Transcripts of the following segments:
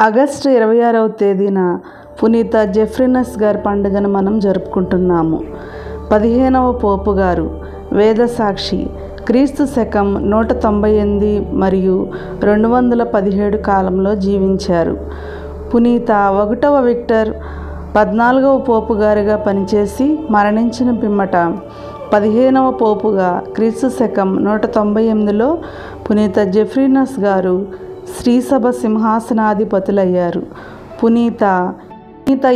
August 26వ తేదీన పునీత జెఫ్రీనస్ గారి పండుగను మనం జరుపుకుంటున్నాము. 15వ పోపు గారు వేదసాక్షి, క్రీస్తు శకం 198 మరియు 217 కాలంలో జీవించారు. పునీత 1వ విక్టర్ 14వ పోపు గారిగా పనిచేసి మరణించిన పిమ్మట 15వ పోపుగా క్రీస్తు శకం 198లో పునీత జెఫ్రీనస్ గారు శ్రీసభ సింహాసనాధిపతులయ్యారు. పునీత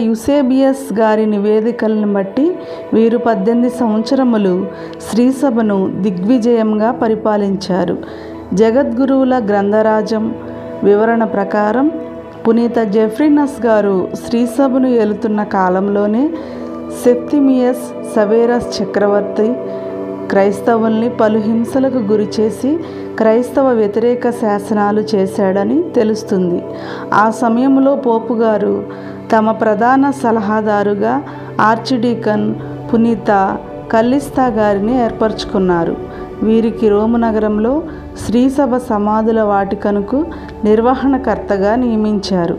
యూసేబియస్ గారి నివేదికలను బట్టి వీరు 18 సంవత్సరములు శ్రీసభను దిగ్విజయంగా పరిపాలించారు. జగద్గురువుల గ్రంథరాజం వివరణ ప్రకారం పునీత జెఫ్రీనస్ గారు శ్రీసభను ఏలుతున్న కాలంలోనే సెప్తిమియస్ సవేరస్ చక్రవర్తి క్రైస్తవుల్ని పలు హింసలకు గురిచేసి క్రైస్తవ వ్యతిరేక శాసనాలు చేశాడని తెలుస్తుంది. ఆ సమయంలో పోపు గారు తమ ప్రధాన సలహాదారుగా ఆర్చిడీకన్ పునీత కల్లిస్తా గారిని ఏర్పరచుకున్నారు. వీరికి రోము నగరంలో శ్రీసభ సమాధుల వాటికనుకు నిర్వహణకర్తగా నియమించారు.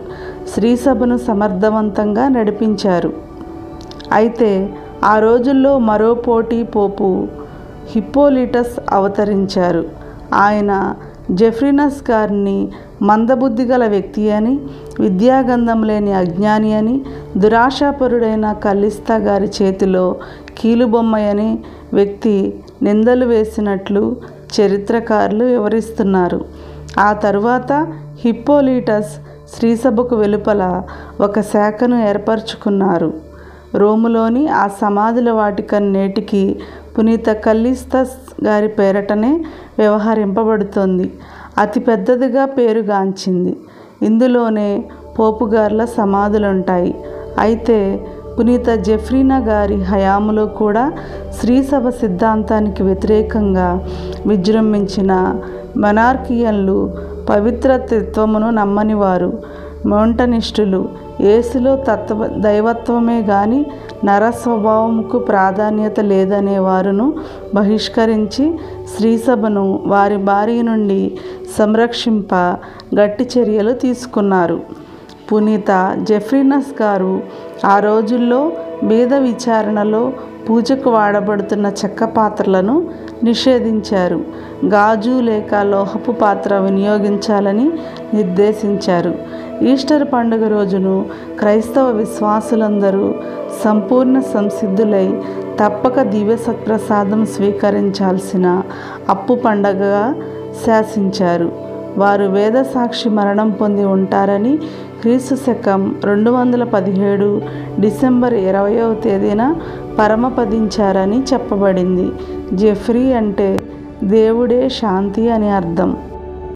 శ్రీసభను సమర్థవంతంగా నడిపించారు. అయితే ఆ రోజుల్లో మరో పోటీ పోపు హిప్పోలిటస్ అవతరించారు. ఆయన జెఫ్రీనస్ గారిని మందబుద్ధి గల వ్యక్తి అని, విద్యాగంధం లేని అజ్ఞాని అని, దురాశాపరుడైన కల్లిస్తా గారి చేతిలో కీలుబొమ్మయని వ్యక్తి నిందలు వేసినట్లు చరిత్రకారులు వివరిస్తున్నారు. ఆ తరువాత హిప్పోలిటస్ శ్రీసభకు వెలుపల ఒక శాఖను ఏర్పరచుకున్నారు. రోములోని ఆ సమాధుల వాటికన్ నేటికి పునీత కల్లిస్తస్ గారి పేరటనే వ్యవహరింపబడుతోంది. అతి పెద్దదిగా పేరుగాంచింది. ఇందులోనే పోపుగార్ల సమాధులుంటాయి. అయితే పునీత జెఫ్రీనా గారి హయాములో కూడా శ్రీసభ సిద్ధాంతానికి వ్యతిరేకంగా విజృంభించిన మొనార్కియన్లు, పవిత్రత్వమును నమ్మనివారు, మోంటనిస్టులు, యేసులో దైవత్వమే గాని నర స్వభావముకు ప్రాధాన్యత లేదనే వారును బహిష్కరించి శ్రీసభను వారి బారి నుండి సంరక్షింప గట్టి చర్యలు తీసుకున్నారు. పునీత జెఫ్రీనస్ గారు ఆ రోజుల్లో భేద విచారణలో పూజకు వాడబడుతున్న చెక్క పాత్రలను నిషేధించారు. గాజు లేక లోహపు పాత్ర వినియోగించాలని నిర్దేశించారు. ఈస్టర్ పండుగ రోజును క్రైస్తవ విశ్వాసులందరూ సంపూర్ణ సంసిద్ధులై తప్పక దివ్య సత్ప్రసాదం స్వీకరించాల్సిన అప్పు పండగగా శాసించారు. వారు వేదసాక్షి మరణం పొంది ఉంటారని క్రీస్తు శకం 217 డిసెంబర్ 20వ తేదీన పరమపదించారని చెప్పబడింది. జెఫ్రీ అంటే దేవుడే శాంతి అని అర్థం.